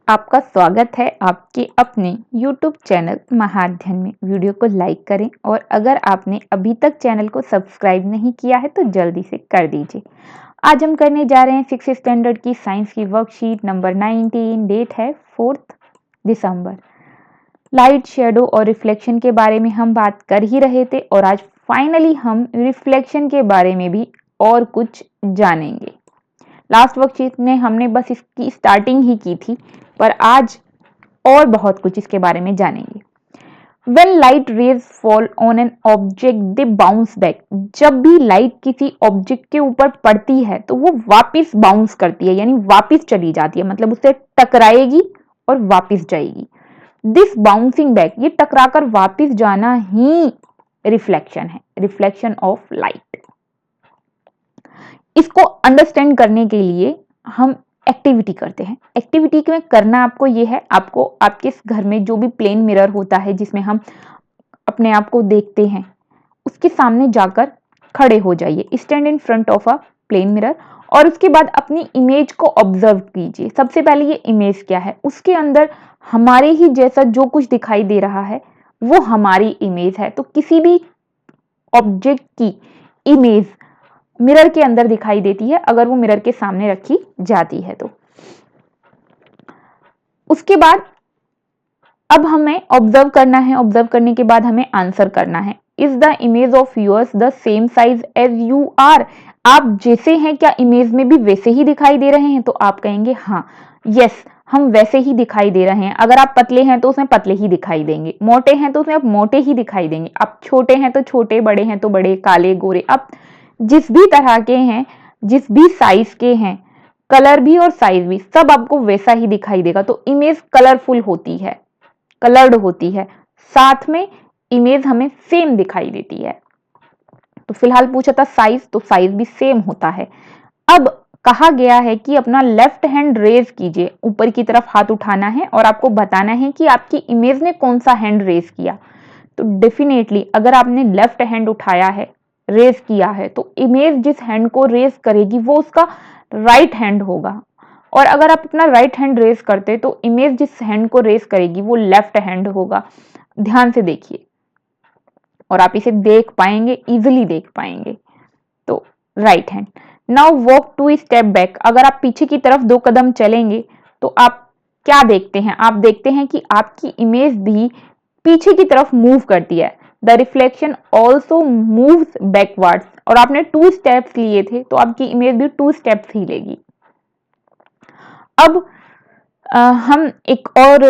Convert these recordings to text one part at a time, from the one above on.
आपका स्वागत है आपके अपने YouTube चैनल महाअध्ययन में। वीडियो को लाइक करें और अगर आपने अभी तक चैनल को सब्सक्राइब नहीं किया है तो जल्दी से कर दीजिए। आज हम करने जा रहे हैं 6th स्टैंडर्ड की साइंस की वर्कशीट नंबर 19। डेट है 4 दिसंबर। लाइट, शेडो और रिफ्लेक्शन के बारे में हम बात कर ही रहे थे और आज फाइनली हम रिफ्लेक्शन के बारे में भी और कुछ जानेंगे। लास्ट वर्कशीट में हमने बस इसकी स्टार्टिंग ही की थी, पर आज और बहुत कुछ इसके बारे में जानेंगे। When light rays fall on an object, they bounce back. जब भी लाइट किसी ऑब्जेक्ट के ऊपर पड़ती है तो वो वापस बाउंस करती है, यानी वापस चली जाती है, मतलब उससे टकराएगी और वापस जाएगी। दिस बाउंसिंग बैक, ये टकराकर वापस जाना ही रिफ्लेक्शन है, रिफ्लेक्शन ऑफ लाइट। इसको अंडरस्टैंड करने के लिए हम एक्टिविटी करते हैं। एक्टिविटी में करना आपको ये है, आपको आपके घर में जो भी प्लेन मिरर होता है जिसमें हम अपने आप को देखते हैं, उसके सामने जाकर खड़े हो जाइए। Stand in front of a plane mirror और उसके बाद अपनी इमेज को ऑब्जर्व कीजिए। सबसे पहले ये इमेज क्या है, उसके अंदर हमारे ही जैसा जो कुछ दिखाई दे रहा है वो हमारी इमेज है। तो किसी भी ऑब्जेक्ट की इमेज मिरर के अंदर दिखाई देती है अगर वो मिरर के सामने रखी जाती है तो। उसके बाद अब हमें ऑब्जर्व करना है। ऑब्जर्व करने के बाद हमें आंसर करना है। Is the image of yours the same size as you are? आप जैसे हैं क्या इमेज में भी वैसे ही दिखाई दे रहे हैं? तो आप कहेंगे हाँ, यस, हम वैसे ही दिखाई दे रहे हैं। अगर आप पतले हैं तो उसमें पतले ही दिखाई देंगे, मोटे हैं तो उसमें आप मोटे ही दिखाई देंगे, आप छोटे हैं तो छोटे, बड़े हैं तो बड़े, काले गोरे, आप जिस भी तरह के हैं, जिस भी साइज के हैं, कलर भी और साइज भी सब आपको वैसा ही दिखाई देगा। तो इमेज कलरफुल होती है, कलर्ड होती है, साथ में इमेज हमें सेम दिखाई देती है। तो फिलहाल पूछा था साइज, तो साइज भी सेम होता है। अब कहा गया है कि अपना लेफ्ट हैंड रेज कीजिए, ऊपर की तरफ हाथ उठाना है और आपको बताना है कि आपकी इमेज ने कौन सा हैंड रेज किया। तो डेफिनेटली अगर आपने लेफ्ट हैंड उठाया है, रेज किया है, तो इमेज जिस हैंड को रेज करेगी वो उसका राइट हैंड होगा। और अगर आप अपना राइट हैंड रेज करते तो इमेज जिस हैंड को रेज करेगी वो लेफ्ट हैंड होगा। ध्यान से देखिए और आप इसे देख पाएंगे, इजिली देख पाएंगे। तो right hand. Now walk 2 step back. अगर आप पीछे की तरफ 2 कदम चलेंगे तो आप क्या देखते हैं? आप देखते हैं कि आपकी इमेज भी पीछे की तरफ मूव करती है। The reflection also moves backwards. और आपने 2 स्टेप्स लिए थे तो आपकी इमेज भी 2 स्टेप्स ही लेगी। अब हम एक और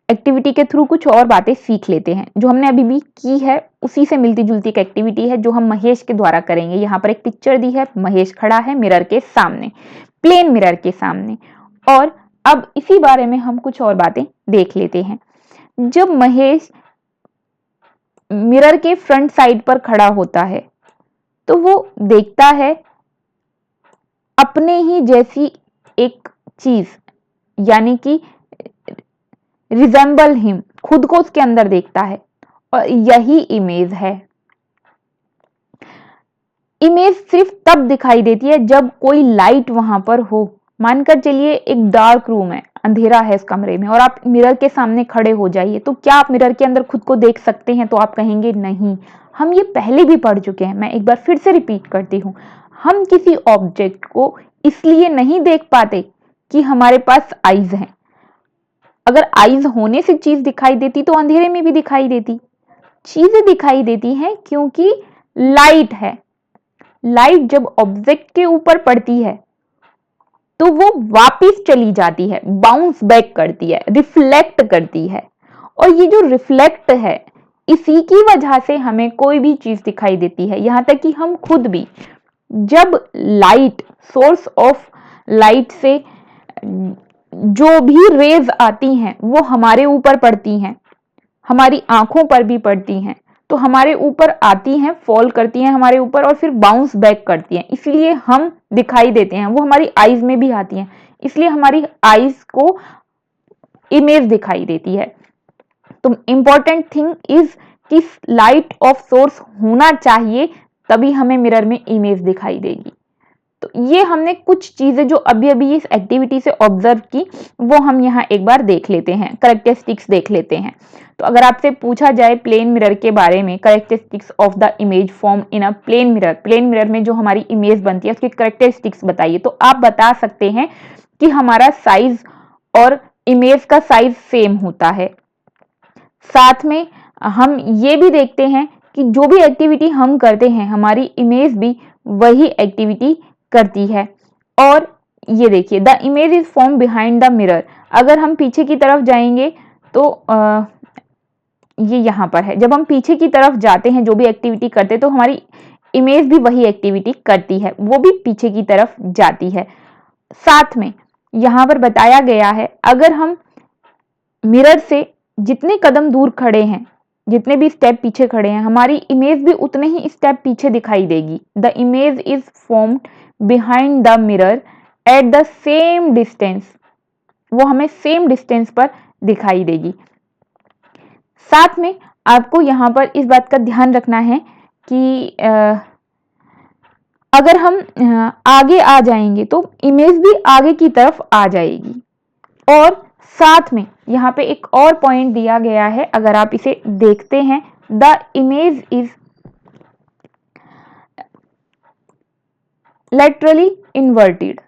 एक्टिविटी के थ्रू कुछ और बातें सीख लेते हैं। जो हमने अभी भी की है उसी से मिलती जुलती एक एक्टिविटी है जो हम महेश के द्वारा करेंगे। यहाँ पर एक पिक्चर दी है, महेश खड़ा है मिरर के सामने, प्लेन मिरर के सामने। और अब इसी बारे में हम कुछ और बातें देख लेते हैं। जब महेश मिरर के फ्रंट साइड पर खड़ा होता है तो वो देखता है अपने ही जैसी एक चीज, यानी कि रिजेंबल हिम, खुद को उसके अंदर देखता है और यही इमेज है। इमेज सिर्फ तब दिखाई देती है जब कोई लाइट वहां पर हो। मानकर चलिए एक डार्क रूम है, अंधेरा है इस कमरे में और आप मिरर के सामने खड़े हो जाइए, तो क्या आप मिरर के अंदर खुद को देख सकते हैं? तो आप कहेंगे नहीं। हम ये पहले भी पढ़ चुके हैं, मैं एक बार फिर से रिपीट करती हूँ। हम किसी ऑब्जेक्ट को इसलिए नहीं देख पाते कि हमारे पास आईज हैं। अगर आईज होने से चीज दिखाई देती तो अंधेरे में भी दिखाई देती। चीजें दिखाई देती हैं क्योंकि लाइट है। लाइट जब ऑब्जेक्ट के ऊपर पड़ती है तो वो वापस चली जाती है, बाउंस बैक करती है, रिफ्लेक्ट करती है। और ये जो रिफ्लेक्ट है, इसी की वजह से हमें कोई भी चीज दिखाई देती है। यहां तक कि हम खुद भी, जब लाइट, सोर्स ऑफ लाइट से जो भी रेज आती हैं वो हमारे ऊपर पड़ती हैं, हमारी आंखों पर भी पड़ती हैं, तो हमारे ऊपर आती हैं, फॉल करती हैं हमारे ऊपर और फिर बाउंस बैक करती हैं, इसलिए हम दिखाई देते हैं। वो हमारी आईज में भी आती हैं, इसलिए हमारी आईज को इमेज दिखाई देती है। तो इंपॉर्टेंट थिंग इज कि लाइट ऑफ सोर्स होना चाहिए, तभी हमें मिरर में इमेज दिखाई देगी। तो ये हमने कुछ चीजें जो अभी अभी इस एक्टिविटी से ऑब्जर्व की वो हम यहाँ एक बार देख लेते हैं, करेक्टरिस्टिक्स देख लेते हैं। तो अगर आपसे पूछा जाए प्लेन मिरर के बारे में, characteristics of the image form in a plane mirror में जो हमारी इमेज बनती है उसकी करेक्टरिस्टिक्स बताइए, तो आप बता सकते हैं कि हमारा साइज और इमेज का साइज सेम होता है। साथ में हम ये भी देखते हैं कि जो भी एक्टिविटी हम करते हैं हमारी इमेज भी वही एक्टिविटी करती है। और ये देखिए, the image is form behind the mirror. अगर हम पीछे की तरफ जाएंगे तो ये यहाँ पर है, जब हम पीछे की तरफ जाते हैं जो भी एक्टिविटी करते हैं तो हमारी इमेज भी वही एक्टिविटी करती है, वो भी पीछे की तरफ जाती है। साथ में यहाँ पर बताया गया है अगर हम मिरर से जितने कदम दूर खड़े हैं, जितने भी स्टेप पीछे खड़े हैं, हमारी इमेज भी उतने ही स्टेप पीछे दिखाई देगी। The image is formed behind the mirror at the same distance, वो हमें सेम डिस्टेंस पर दिखाई देगी। साथ में आपको यहाँ पर इस बात का ध्यान रखना है कि अगर हम आगे आ जाएंगे तो इमेज भी आगे की तरफ आ जाएगी। और साथ में यहाँ पे एक और पॉइंट दिया गया है, अगर आप इसे देखते हैं, the image is laterally inverted.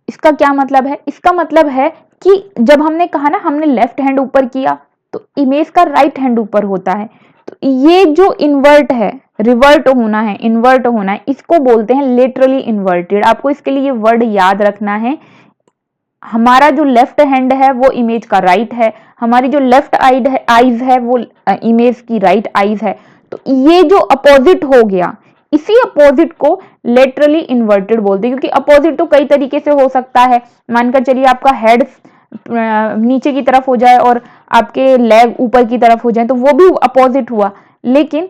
इसका क्या मतलब है? इसका मतलब है कि जब हमने कहा ना हमने लेफ्ट हैंड ऊपर किया तो इमेज का राइट हैंड ऊपर होता है, तो ये जो इन्वर्ट है, रिवर्ट होना है, इन्वर्ट होना है, इसको बोलते हैं लेटरली इन्वर्टेड। आपको इसके लिए ये वर्ड याद रखना है। हमारा जो लेफ्ट हैंड है वो इमेज का राइट है, हमारी जो लेफ्ट आईज है वो इमेज की राइट आईज है। तो ये जो अपोजिट हो गया, इसी अपोजिट को लेटरली इन्वर्टेड बोलते हैं, क्योंकि अपोजिट तो कई तरीके से हो सकता है। मानकर चलिए आपका हेड नीचे की तरफ हो जाए और आपके लेग ऊपर की तरफ हो जाए तो वो भी अपोजिट हुआ, लेकिन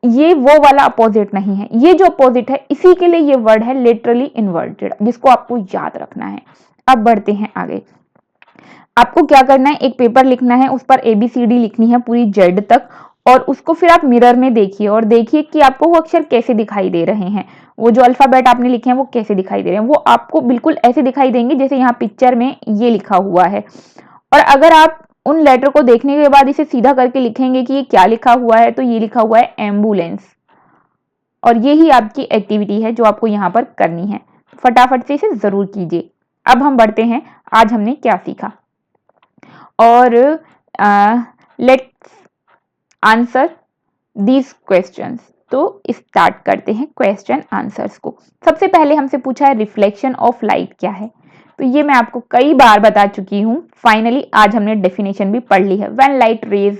ये वो वाला अपोजिट नहीं है। ये जो अपोजिट है इसी के लिए ये वर्ड है लेटरली इन्वर्टेड, जिसको आपको याद रखना है। अब बढ़ते हैं आगे। आपको क्या करना है, एक पेपर लिखना है, उस पर ABCD लिखनी है पूरी जेड तक, और उसको फिर आप मिरर में देखिए और देखिए कि आपको वो अक्षर कैसे दिखाई दे रहे हैं। वो जो अल्फाबेट आपने लिखे हैं वो कैसे दिखाई दे रहे हैं, वो आपको बिल्कुल ऐसे दिखाई देंगे जैसे यहाँ पिक्चर में ये लिखा हुआ है। और अगर आप उन लेटर को देखने के बाद इसे सीधा करके लिखेंगे कि ये क्या लिखा हुआ है, तो ये लिखा हुआ है एम्बुलेंस। और यही आपकी एक्टिविटी है जो आपको यहाँ पर करनी है। फटाफट से इसे जरूर कीजिए। अब हम बढ़ते हैं, आज हमने क्या सीखा, और लेट्स आंसर दीज क्वेश्चंस। तो स्टार्ट करते हैं क्वेश्चन आंसर्स को। सबसे पहले हमसे पूछा है रिफ्लेक्शन ऑफ लाइट क्या है, तो ये मैं आपको कई बार बता चुकी हूँ। फाइनली आज हमने डेफिनेशन भी पढ़ ली है। When light rays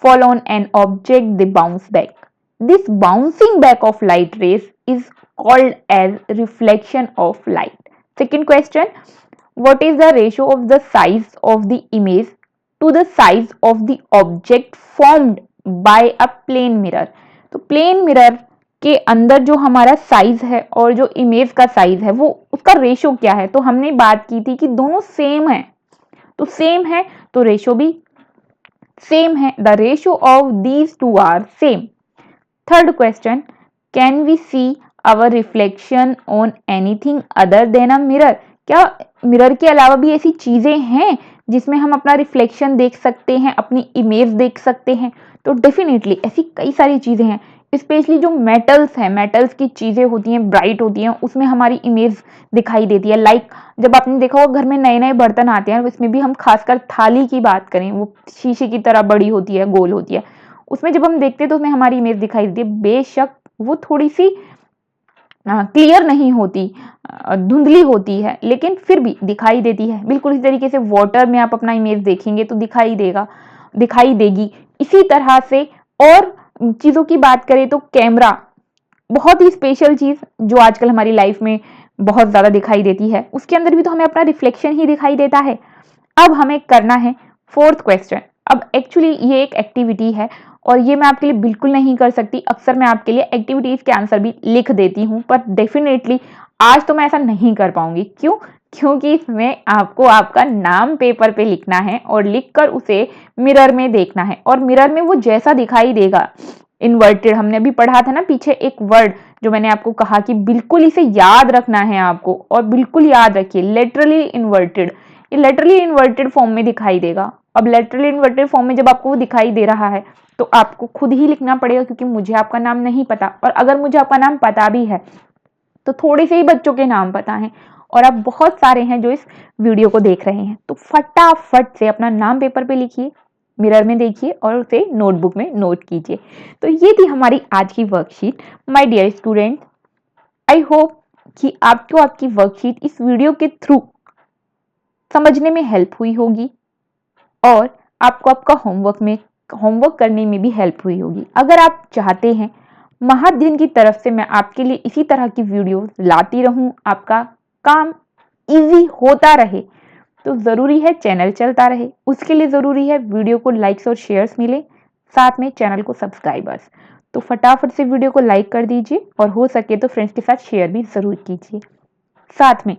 fall on an object they bounce back. This bouncing back of light rays is called as reflection of light. Second question, what is the ratio of the size of the image to the size of the object formed by a plane mirror? तो plane mirror के अंदर जो हमारा size है और जो image का size है वो उसका रेशो क्या है। तो हमने बात की थी कि दोनों सेम है, तो सेम है तो रेशो भी सेम है। The ratio of these two are same. Third question, can we see our reflection on anything other than a mirror? क्या मिरर के अलावा भी ऐसी चीजें हैं जिसमें हम अपना रिफ्लेक्शन देख सकते हैं, अपनी इमेज देख सकते हैं? तो डेफिनेटली ऐसी कई सारी चीजें हैं, स्पेशली जो मेटल्स हैं, मेटल्स की चीजें होती हैं, ब्राइट होती हैं, उसमें हमारी इमेज दिखाई देती है। लाइक जब आपने देखा होगा घर में नए नए बर्तन आते हैं, उसमें भी हम खासकर थाली की बात करें, वो शीशे की तरह बड़ी होती है, गोल होती है, उसमें जब हम देखते हैं तो उसमें हमारी इमेज दिखाई देती है। बेशक वो थोड़ी सी क्लियर नहीं होती, धुंधली होती है, लेकिन फिर भी दिखाई देती है। बिल्कुल इसी तरीके से वाटर में आप अपना इमेज देखेंगे तो दिखाई देगी। इसी तरह से और चीजों की बात करें तो कैमरा बहुत ही स्पेशल चीज जो आजकल हमारी लाइफ में बहुत ज्यादा दिखाई देती है, उसके अंदर भी तो हमें अपना रिफ्लेक्शन ही दिखाई देता है। अब हमें करना है फोर्थ क्वेश्चन। अब एक्चुअली ये एक एक्टिविटी है और ये मैं आपके लिए बिल्कुल नहीं कर सकती। अक्सर मैं आपके लिए एक्टिविटीज के आंसर भी लिख देती हूँ, पर डेफिनेटली आज तो मैं ऐसा नहीं कर पाऊंगी। क्यों? क्योंकि इसमें आपको आपका नाम पेपर पे लिखना है और लिखकर उसे मिरर में देखना है, और मिरर में वो जैसा दिखाई देगा इन्वर्टेड हमने अभी पढ़ा था ना पीछे एक वर्ड जो मैंने आपको कहा कि बिल्कुल इसे याद रखना है आपको, और बिल्कुल याद रखिए लेटरली इन्वर्टेड, ये लेटरली इन्वर्टेड फॉर्म में दिखाई देगा। अब लेटरली इन्वर्टेड फॉर्म में जब आपको वो दिखाई दे रहा है तो आपको खुद ही लिखना पड़ेगा, क्योंकि मुझे आपका नाम नहीं पता, और अगर मुझे आपका नाम पता भी है तो थोड़े से ही बच्चों के नाम पता हैं, और आप बहुत सारे हैं जो इस वीडियो को देख रहे हैं। तो फटाफट से अपना नाम पेपर पे लिखिए, मिरर में देखिए और उसे नोटबुक में नोट कीजिए। तो ये थी हमारी आज की worksheet. My dear student, I hope कि आपको आपकी वर्कशीट इस वीडियो के थ्रू समझने में हेल्प हुई होगी, और आपको आपका होमवर्क करने में भी हेल्प हुई होगी। अगर आप चाहते हैं महाअध्ययन की तरफ से मैं आपके लिए इसी तरह की वीडियो लाती रहूं, आपका काम इजी होता रहे, तो जरूरी है चैनल चलता रहे। उसके लिए जरूरी है वीडियो को लाइक्स और शेयर्स मिले, साथ में चैनल को सब्सक्राइबर्स। तो फटाफट से वीडियो को लाइक कर दीजिए, और हो सके तो फ्रेंड्स के साथ शेयर भी जरूर कीजिए। साथ में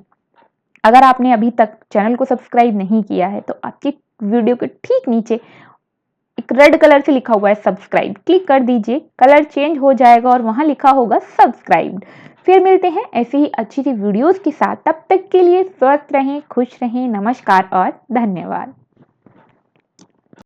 अगर आपने अभी तक चैनल को सब्सक्राइब नहीं किया है तो आपकी वीडियो के ठीक नीचे एक रेड कलर से लिखा हुआ है सब्सक्राइब, क्लिक कर दीजिए, कलर चेंज हो जाएगा और वहां लिखा होगा सब्सक्राइब्ड। फिर मिलते हैं ऐसी ही अच्छी सी वीडियोस के साथ, तब तक के लिए स्वस्थ रहें, खुश रहें, नमस्कार और धन्यवाद।